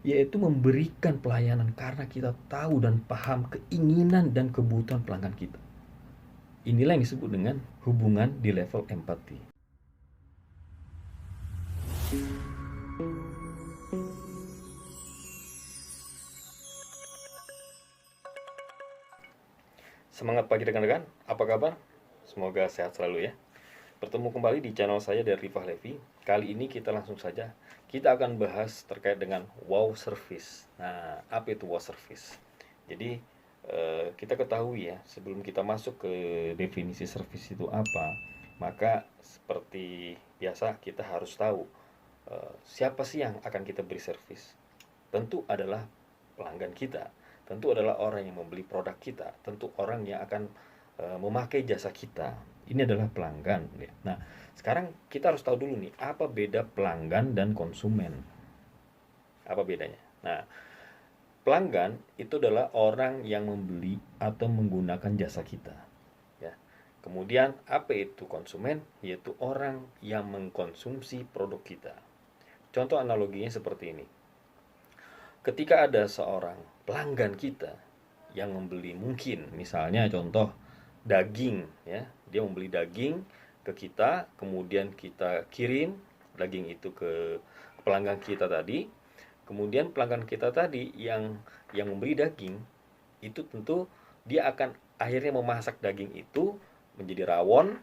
yaitu memberikan pelayanan karena kita tahu dan paham keinginan dan kebutuhan pelanggan kita. Inilah yang disebut dengan hubungan di level empati. Semangat pagi rekan-rekan, apa kabar? Semoga sehat selalu ya. Bertemu kembali di channel saya dari Rifah Levi. Kali ini kita langsung saja, kita akan bahas terkait dengan wow service. Nah, apa itu wow service? Jadi, kita ketahui ya, sebelum kita masuk ke definisi service itu apa, maka seperti biasa kita harus tahu siapa sih yang akan kita beri service. Tentu adalah pelanggan kita, tentu adalah orang yang membeli produk kita, tentu orang yang akan memakai jasa kita. Ini adalah pelanggan ya. Nah, sekarang kita harus tahu dulu nih, apa beda pelanggan dan konsumen? Apa bedanya? Nah, pelanggan itu adalah orang yang membeli atau menggunakan jasa kita ya. Kemudian apa itu konsumen? Yaitu orang yang mengkonsumsi produk kita. Contoh analoginya seperti ini. Ketika ada seorang pelanggan kita yang membeli, mungkin misalnya contoh daging ya, dia membeli daging ke kita, kemudian kita kirim daging itu ke pelanggan kita tadi. Kemudian pelanggan kita tadi yang membeli daging itu tentu dia akan akhirnya memasak daging itu menjadi rawon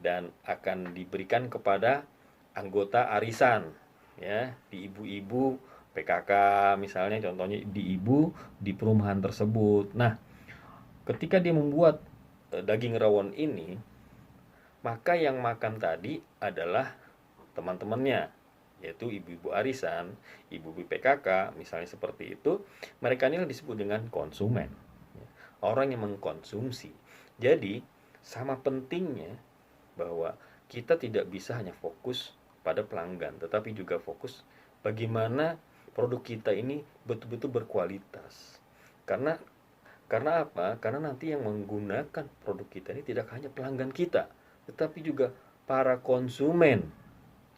dan akan diberikan kepada anggota arisan ya, di ibu-ibu PKK misalnya, contohnya di ibu di perumahan tersebut. Nah, ketika dia membuat daging rawon ini, maka yang makan tadi adalah teman-temannya, yaitu ibu-ibu arisan, ibu-ibu PKK misalnya seperti itu. Mereka ini disebut dengan konsumen, orang yang mengkonsumsi. Jadi sama pentingnya bahwa kita tidak bisa hanya fokus pada pelanggan, tetapi juga fokus bagaimana produk kita ini betul-betul berkualitas. Karena apa? Karena nanti yang menggunakan produk kita ini tidak hanya pelanggan kita, tetapi juga para konsumen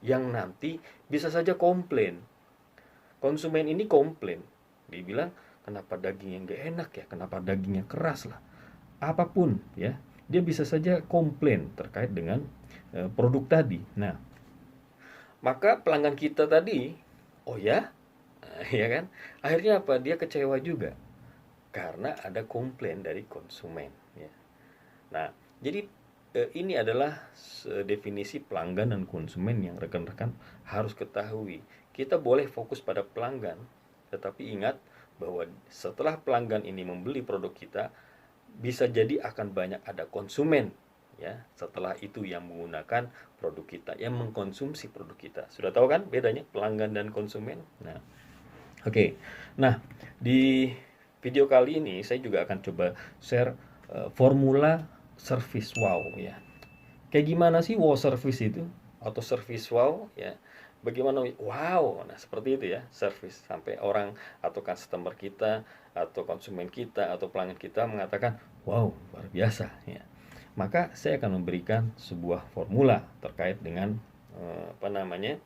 yang nanti bisa saja komplain. Konsumen ini komplain, dibilang kenapa dagingnya nggak enak ya, kenapa dagingnya keras lah, apapun ya, dia bisa saja komplain terkait dengan produk tadi. Nah, maka pelanggan kita tadi, oh ya, ya kan, akhirnya apa? Dia kecewa juga karena ada komplain dari konsumen ya. Nah, jadi ini adalah definisi pelanggan dan konsumen yang rekan-rekan harus ketahui. Kita boleh fokus pada pelanggan, tetapi ingat bahwa setelah pelanggan ini membeli produk kita, bisa jadi akan banyak ada konsumen ya setelah itu yang menggunakan produk kita, yang mengkonsumsi produk kita. Sudah tahu kan bedanya pelanggan dan konsumen? Nah, oke. Nah, di video kali ini saya juga akan coba share formula service wow ya. Kayak gimana sih wow service itu atau service wow ya? Bagaimana wow? Nah, seperti itu ya, service sampai orang atau customer kita atau konsumen kita atau pelanggan kita mengatakan, "Wow, luar biasa." Ya. Maka saya akan memberikan sebuah formula terkait dengan apa namanya?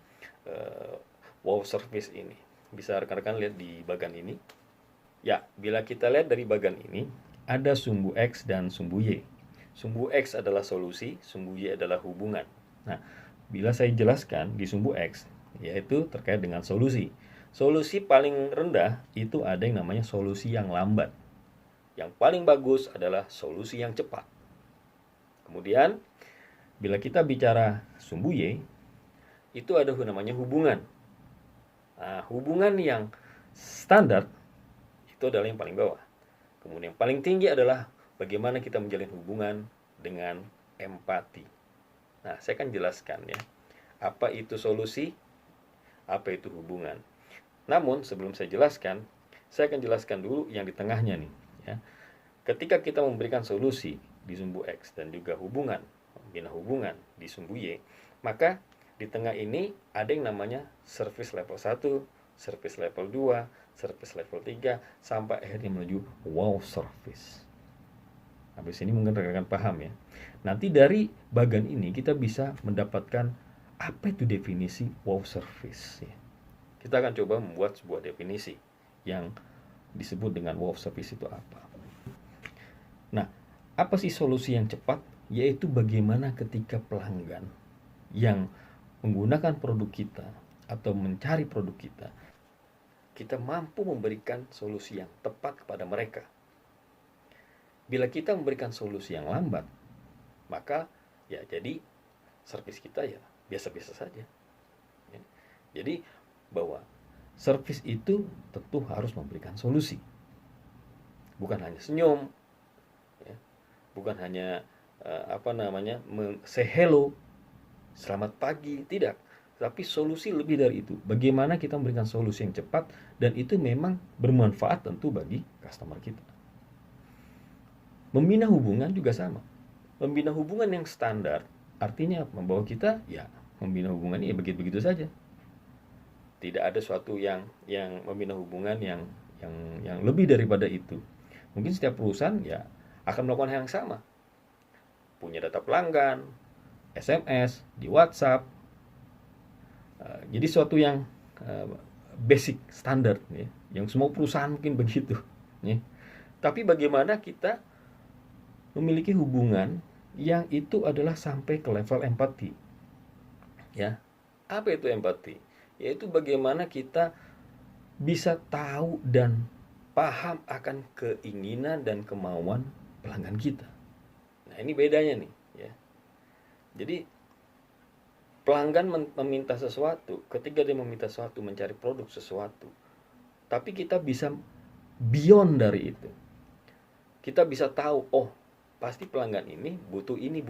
Wow service ini. Bisa rekan-rekan lihat di bagian ini. Ya, bila kita lihat dari bagian ini, ada sumbu X dan sumbu Y. Sumbu X adalah solusi, sumbu Y adalah hubungan. Nah, bila saya jelaskan di sumbu X, yaitu terkait dengan solusi. Solusi paling rendah itu ada yang namanya solusi yang lambat. Yang paling bagus adalah solusi yang cepat. Kemudian, bila kita bicara sumbu Y, itu ada namanya hubungan. Nah, hubungan yang standar itu adalah yang paling bawah. Kemudian yang paling tinggi adalah bagaimana kita menjalin hubungan dengan empati. Nah, saya akan jelaskan ya, apa itu solusi, apa itu hubungan. Namun sebelum saya jelaskan, saya akan jelaskan dulu yang di tengahnya nih ya. Ketika kita memberikan solusi di sumbu X dan juga hubungan, membina hubungan di sumbu Y, maka di tengah ini ada yang namanya service level 1, service level 2, service level 3, sampai akhirnya menuju wow service. Habis ini mungkin rekan-rekan paham ya. Nanti dari bagian ini kita bisa mendapatkan apa itu definisi wow service ya. kita akan coba membuat sebuah definisi yang disebut dengan wow service itu apa. Nah, apa sih solusi yang cepat? Yaitu bagaimana ketika pelanggan yang menggunakan produk kita atau mencari produk kita mampu memberikan solusi yang tepat kepada mereka. Bila kita memberikan solusi yang lambat, maka ya jadi servis kita ya biasa-biasa saja. Ya. Jadi bahwa servis itu tentu harus memberikan solusi. Bukan hanya senyum, ya. Bukan hanya say hello, selamat pagi, tidak. Tapi solusi lebih dari itu. Bagaimana kita memberikan solusi yang cepat dan itu memang bermanfaat tentu bagi customer kita. Membina hubungan juga sama. Membina hubungan yang standar artinya membawa kita ya membina hubungan ya begitu-begitu saja. Tidak ada suatu yang membina hubungan yang lebih daripada itu. Mungkin setiap perusahaan ya akan melakukan hal yang sama. Punya data pelanggan, SMS, di WhatsApp. Jadi suatu yang basic standar ya, yang semua perusahaan mungkin begitu ya. Tapi bagaimana kita memiliki hubungan yang itu adalah sampai ke level empati ya. Apa itu empati? Yaitu bagaimana kita bisa tahu dan paham akan keinginan dan kemauan pelanggan kita. Nah, ini bedanya nih ya. Jadi pelanggan meminta sesuatu, ketika dia meminta sesuatu, mencari produk sesuatu, tapi kita bisa beyond dari itu. Kita bisa tahu, oh pasti pelanggan ini butuh ini.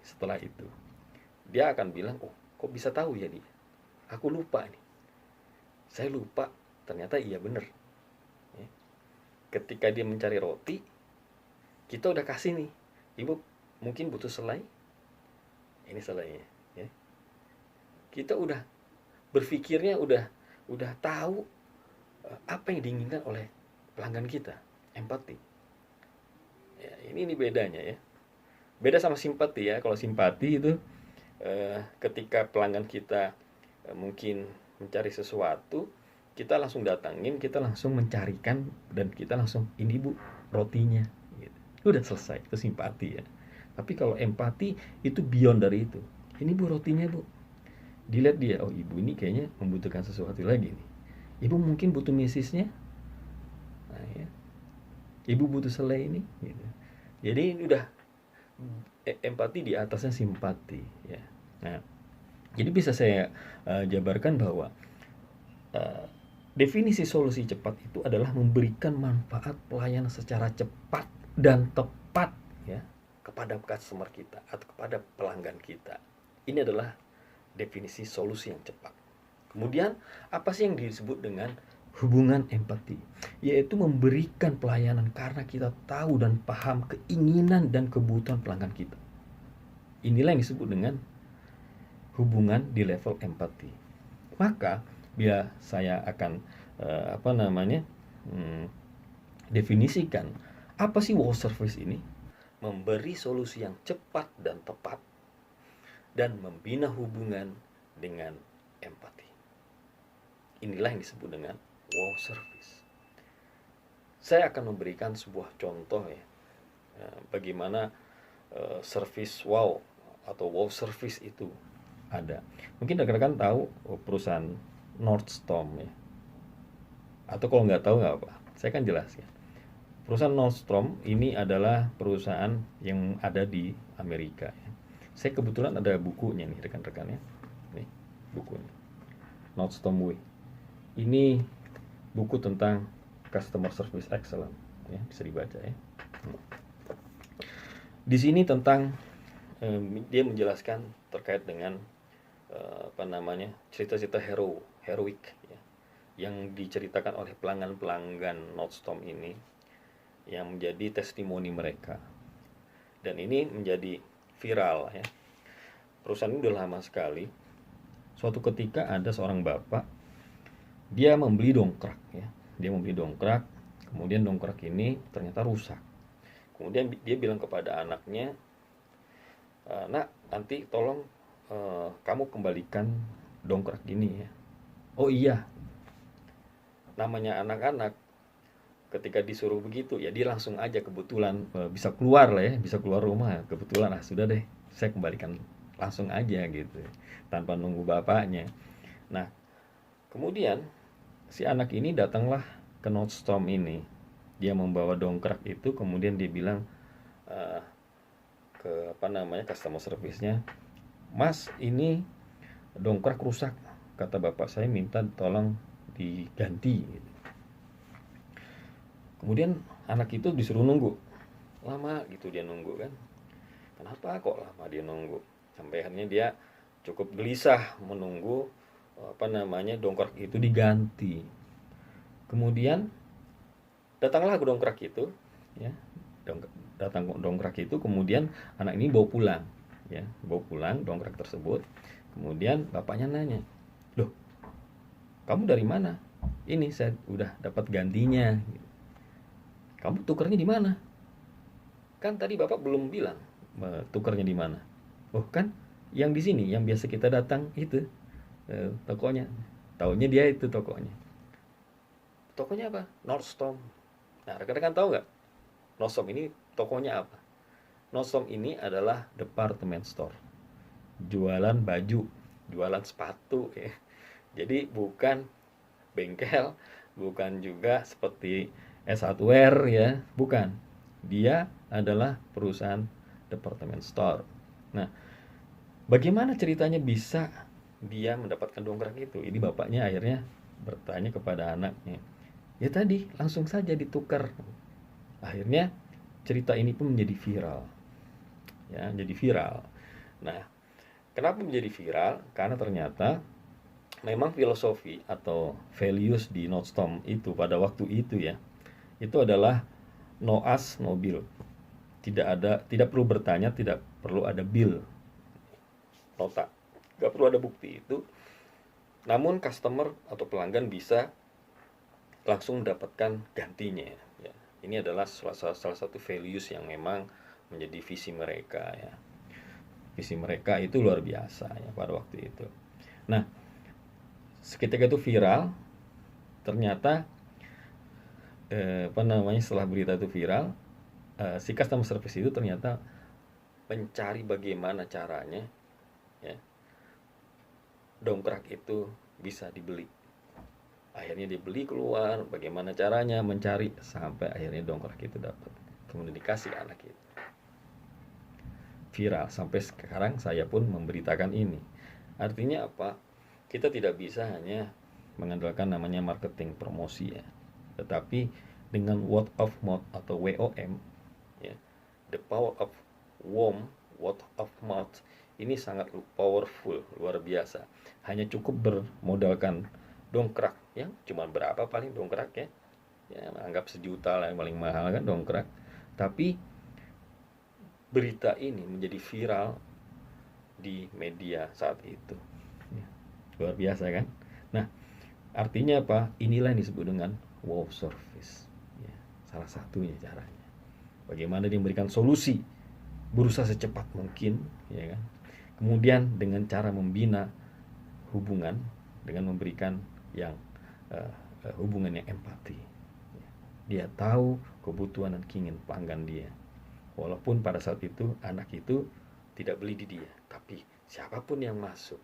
Setelah itu dia akan bilang, oh kok bisa tahu ya dia? Aku lupa nih. Saya lupa, ternyata iya bener. Ya. Ketika dia mencari roti, kita udah kasih nih, ibu mungkin butuh selai, ini selainya. Ya. Kita udah berpikirnya udah tahu apa yang diinginkan oleh pelanggan kita, empati. Ya, ini bedanya ya. Beda sama simpati ya. Kalau simpati itu ketika pelanggan kita mungkin mencari sesuatu, kita langsung datangin, kita langsung mencarikan dan kita langsung ini bu rotinya. Gitu. Udah selesai, itu simpati ya. Tapi kalau empati itu beyond dari itu. Ini bu rotinya bu. Dilihat dia, oh ibu ini kayaknya membutuhkan sesuatu lagi nih. Ibu mungkin butuh mesisnya. Nah, ya. Ibu butuh selai ini gitu. Jadi ini udah empati di atasnya simpati ya. Nah, jadi bisa saya jabarkan bahwa definisi solusi cepat itu adalah memberikan manfaat pelayanan secara cepat dan tepat ya kepada customer kita atau kepada pelanggan kita. Ini adalah definisi solusi yang cepat. Kemudian apa sih yang disebut dengan hubungan empati? Yaitu memberikan pelayanan karena kita tahu dan paham keinginan dan kebutuhan pelanggan kita. Inilah yang disebut dengan hubungan di level empati. Maka bila saya akan definisikan apa sih wow service ini? Memberi solusi yang cepat dan tepat dan membina hubungan dengan empati. Inilah yang disebut dengan wow service. Saya akan memberikan sebuah contoh ya, bagaimana service wow atau wow service itu ada. Mungkin rekan-rekan tahu perusahaan Nordstrom ya. Atau kalau nggak tahu nggak apa, saya akan jelaskan. Perusahaan Nordstrom ini adalah perusahaan yang ada di Amerika ya. Saya kebetulan ada bukunya nih rekan-rekan ya. Nih bukunya. Nordstrom Way. Ini buku tentang customer service excellence ya, bisa dibaca ya. Di sini tentang dia menjelaskan terkait dengan cerita-cerita heroik ya, yang diceritakan oleh pelanggan-pelanggan Nordstrom ini yang menjadi testimoni mereka. Dan ini menjadi viral ya. Perusahaan ini udah lama sekali. Suatu ketika ada seorang bapak, dia membeli dongkrak ya. Dia membeli dongkrak, kemudian dongkrak ini ternyata rusak. Kemudian dia bilang kepada anaknya, "Nak, nanti tolong kamu kembalikan dongkrak ini ya." "Oh iya, namanya anak-anak ketika disuruh begitu ya dia langsung aja kebetulan bisa keluar lah ya, bisa keluar rumah, kebetulan sudah deh saya kembalikan langsung aja gitu tanpa nunggu bapaknya. Nah, kemudian si anak ini datanglah ke Nordstrom ini, dia membawa dongkrak itu, kemudian dia bilang ke customer service-nya, "Mas, ini dongkrak rusak, kata bapak saya minta tolong diganti." Kemudian anak itu disuruh nunggu lama gitu, dia nunggu kan, kenapa kok lama dia nunggu, sampai akhirnya dia cukup gelisah menunggu dongkrak itu diganti. Kemudian datanglah ke dongkrak itu ya, datang dongkrak itu, kemudian anak ini bawa pulang ya, bawa pulang dongkrak tersebut. Kemudian bapaknya nanya, "Loh, kamu dari mana?" "Ini saya udah dapat gantinya." "Kamu tukernya di mana? Kan tadi bapak belum bilang tukernya di mana." "Oh kan yang di sini, yang biasa kita datang itu tokonya." Taunya dia itu tokonya. Tokonya apa? Nordstrom. Nah, rekan-rekan tahu nggak Nordstrom ini tokonya apa? Nordstrom ini adalah department store, jualan baju, jualan sepatu ya. Jadi bukan bengkel, bukan juga seperti S1wear ya, bukan. Dia adalah perusahaan department store. Nah, bagaimana ceritanya bisa dia mendapatkan dongkrak itu? Ini bapaknya akhirnya bertanya kepada anaknya. Ya tadi langsung saja ditukar. Akhirnya cerita ini pun menjadi viral. Ya, jadi viral. Nah, kenapa menjadi viral? Karena ternyata memang filosofi atau values di Nordstrom itu pada waktu itu ya, itu adalah no ask no bill. Tidak perlu bertanya, tidak perlu ada bill, nota, nggak perlu ada bukti itu. Namun customer atau pelanggan bisa langsung mendapatkan gantinya ya. Ini adalah salah satu values yang memang menjadi visi mereka ya. Visi mereka itu luar biasa ya pada waktu itu. Nah, seketika itu viral, ternyata setelah berita itu viral, si customer service itu ternyata mencari bagaimana caranya ya dongkrak itu bisa dibeli. Akhirnya dibeli, keluar, bagaimana caranya mencari sampai akhirnya dongkrak itu dapat, kemudian dikasih anak itu. Viral sampai sekarang, saya pun memberitakan ini. Artinya apa? Kita tidak bisa hanya mengandalkan namanya marketing promosi ya, tetapi dengan word of mouth atau WOM ya, the power of word of mouth ini sangat powerful, luar biasa. Hanya cukup bermodalkan dongkrak yang cuma berapa paling dongkrak ya, anggap 1 juta lah yang paling mahal kan dongkrak, tapi berita ini menjadi viral di media saat itu ya, luar biasa kan. Nah, artinya apa? Inilah yang disebut dengan wow service ya, salah satunya caranya bagaimana dia memberikan solusi, berusaha secepat mungkin ya kan, kemudian dengan cara membina hubungan dengan memberikan yang hubungan yang empati. Dia tahu kebutuhan dan keinginan pelanggan dia, walaupun pada saat itu anak itu tidak beli di dia, tapi siapapun yang masuk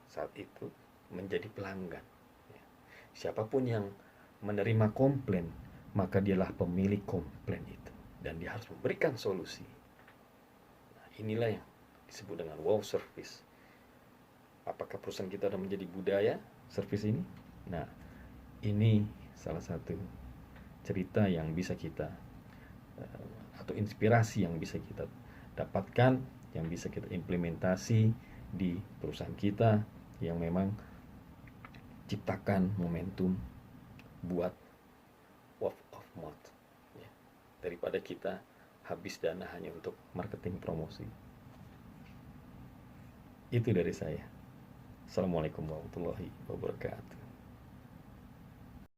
saat itu menjadi pelanggan. Siapapun yang menerima komplain, maka dialah pemilik komplain itu, dan dia harus memberikan solusi. Nah, inilah yang disebut dengan wow service. Apakah perusahaan kita sudah menjadi budaya service ini? Nah, ini salah satu cerita yang bisa kita atau inspirasi yang bisa kita dapatkan, yang bisa kita implementasi di perusahaan kita, yang memang ciptakan momentum buat word of mouth ya, daripada kita habis dana hanya untuk marketing promosi. Itu dari saya. Assalamualaikum warahmatullahi wabarakatuh.